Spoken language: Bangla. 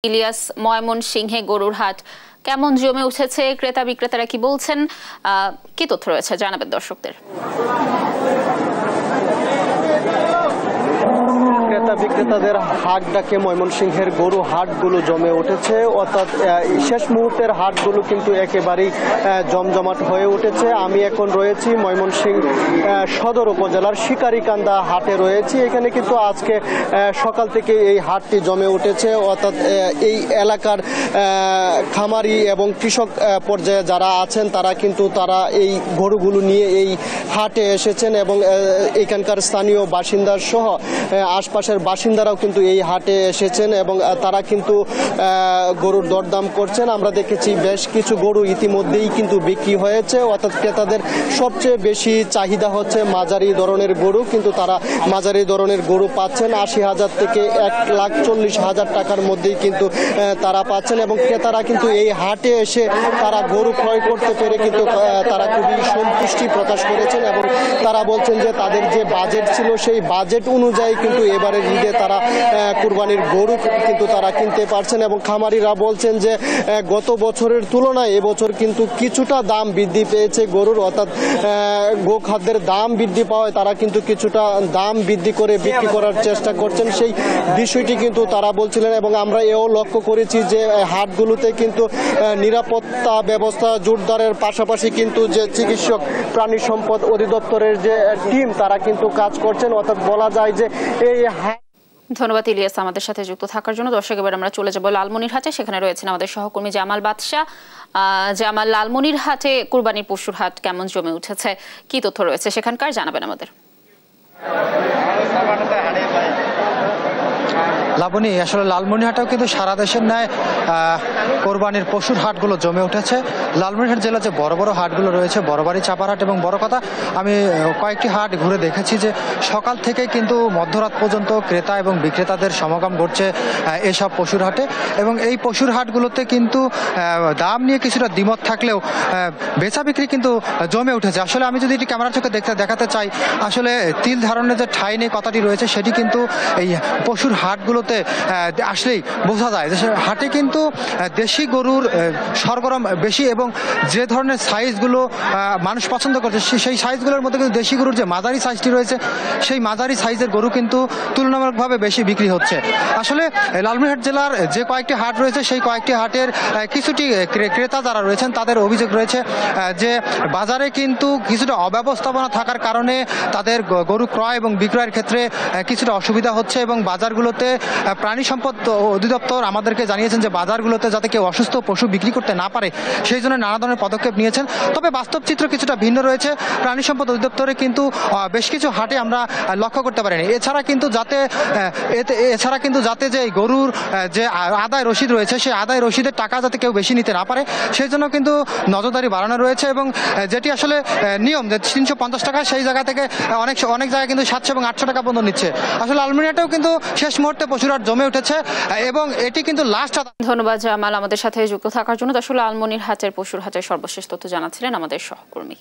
ইলিয়াস, ময়মনসিংহে গরুর হাট কেমন জমে উঠেছে, ক্রেতা বিক্রেতারা কি বলছেন, কি তথ্য রয়েছে জানাবেন দর্শকদের। ক্রেতা বিক্রেতাদের হাট ডাকে ময়মনসিংহের গরু হাটগুলো জমে উঠেছে, অর্থাৎ শেষ মুহূর্তের হাটগুলো কিন্তু একেবারেই জমজমাট হয়ে উঠেছে। আমি এখন রয়েছি ময়মনসিংহ সদর উপজেলার শিকারীকান্দা হাটে রয়েছি। এখানে কিন্তু আজকে সকাল থেকে এই হাটটি জমে উঠেছে, অর্থাৎ এই এলাকার খামারি এবং কৃষক পর্যায়ে যারা আছেন তারা এই গরুগুলো নিয়ে এই হাটে এসেছেন এবং এখানকার স্থানীয় বাসিন্দা সহ আশপাশের বাসিন্দারাও কিন্তু এই হাটে এসেছেন এবং তারা কিন্তু গরুর দরদাম করছেন। আমরা দেখেছি বেশ কিছু গরু ইতিমধ্যেই কিন্তু বিক্রি হয়েছে, অর্থাৎ ক্রেতাদের সবচেয়ে বেশি চাহিদা হচ্ছে মাঝারি ধরনের গরু, কিন্তু তারা মাঝারি ধরনের গরু পাচ্ছেন ৮০,০০০ থেকে ১,৪০,০০০ টাকার মধ্যেই কিন্তু তারা পাচ্ছেন এবং ক্রেতারা কিন্তু এই হাটে এসে তারা গরু ক্রয় করতে পেরে কিন্তু তারা খুবই সন্তুষ্টি প্রকাশ করেছেন এবং তারা বলছেন যে তাদের যে বাজেট ছিল সেই বাজেট অনুযায়ী কিন্তু এবারের ঈদে তারা কুরবানির গরু কিন্তু তারা কিনতে পারছেন এবং খামারিরা বলছেন যে গত বছরের তুলনায় এবছর কিন্তু কিছুটা দাম বৃদ্ধি পেয়েছে গরুর, অর্থাৎ গোখাদ্যের দাম বৃদ্ধি পাওয়ায় তারা কিন্তু কিছুটা দাম বৃদ্ধি করে বিক্রি করার চেষ্টা করছেন, সেই বিষয়টি কিন্তু তারা বলছিলেন। এবং আমরা এও লক্ষ্য করেছি যে হাটগুলোতে কিন্তু নিরাপত্তা ব্যবস্থা জোরদারের পাশাপাশি কিন্তু যে চিকিৎসক প্রাণী সম্পদ অধিদপ্তরের যে টিম তারা কিন্তু কাজ করছেন, অর্থাৎ বলা যায় যে এই ধন্যবাদ ইলিয়াস আমাদের সাথে যুক্ত থাকার জন্য। দর্শক, এবার আমরা চলে যাব লালমনিরহাটে। সেখানে রয়েছেন আমাদের সহকর্মী জামাল বাদশা। জামাল, লালমনিরহাটে কুরবানির পশুর হাট কেমন জমে উঠেছে, কি তথ্য রয়েছে সেখানকার জানাবেন আমাদের। লাবণী, আসলে লালমনিরহাটেও কিন্তু সারা দেশের ন্যায় কোরবানির পশুর হাটগুলো জমে উঠেছে। লালমনিরহাট জেলার যে বড় বড় হাটগুলো রয়েছে, বড়বাড়ি, চাপারহাট এবং বড় কথা, আমি কয়েকটি হাট ঘুরে দেখেছি যে সকাল থেকে কিন্তু মধ্যরাত পর্যন্ত ক্রেতা এবং বিক্রেতাদের সমাগম ঘটছে এসব পশুর হাটে এবং এই পশুর হাটগুলোতে কিন্তু দাম নিয়ে কিছুটা দ্বিমত থাকলেও বেচা বিক্রি কিন্তু জমে উঠেছে। আসলে আমি যদি এটি ক্যামেরার চোখে দেখাতে চাই, আসলে তিল ধারণের যে ঠাঁই নেই কথাটি রয়েছে সেটি কিন্তু এই পশুর হাটগুলোতে আসলেই বোঝা যায়। হাটে কিন্তু দেশি গরুর সরগরম বেশি এবং যে ধরনের সাইজগুলো মানুষ পছন্দ করছে সেই সাইজগুলোর মধ্যে কিন্তু দেশি গরুর যে মাঝারি সাইজটি রয়েছে সেই মাঝারি সাইজের গরু কিন্তু তুলনামূলকভাবে বেশি বিক্রি হচ্ছে। আসলে লালমনিরহাট জেলার যে কয়েকটি হাট রয়েছে সেই কয়েকটি হাটের কিছুটি ক্রেতা যারা রয়েছেন তাদের অভিযোগ রয়েছে যে বাজারে কিন্তু কিছুটা অব্যবস্থাপনা থাকার কারণে তাদের গরু ক্রয় এবং বিক্রয়ের ক্ষেত্রে কিছুটা অসুবিধা হচ্ছে এবং বাজারগুলোতে প্রাণী সম্পদ অধিদপ্তর আমাদেরকে জানিয়েছেন যে বাজারগুলোতে যাতে কেউ অসুস্থ পশু বিক্রি করতে না পারে সেই জন্য নানা ধরনের পদক্ষেপ নিয়েছেন। তবে বাস্তব চিত্র কিছুটা ভিন্ন রয়েছে। প্রাণী সম্পদ অধিদপ্তরে কিন্তু বেশ কিছু হাটে আমরা লক্ষ্য করতে পারিনি। এছাড়া কিন্তু যাতে যে গরুর যে আদায় রসিদ রয়েছে সেই আদায় রসিদের টাকা যাতে কেউ বেশি নিতে না পারে সেই জন্য কিন্তু নজরদারি বাড়ানো রয়েছে এবং যেটি আসলে নিয়ম যে ৩৫০ টাকা সেই জায়গা থেকে অনেক জায়গায় কিন্তু ৭০০ এবং ৮০০ টাকা পর্যন্ত নিচ্ছে। আসলে লালমনিরহাটেও কিন্তু শেষ মুহূর্তে পশুর হাট জমে উঠেছে এবং এটি কিন্তু লাস্ট। ধন্যবাদ জামাল আমাদের সাথে যুক্ত থাকার জন্য। আসলে লালমনিরহাটের পশুর হাটের সর্বশেষ তথ্য জানাচ্ছিলেন আমাদের সহকর্মী।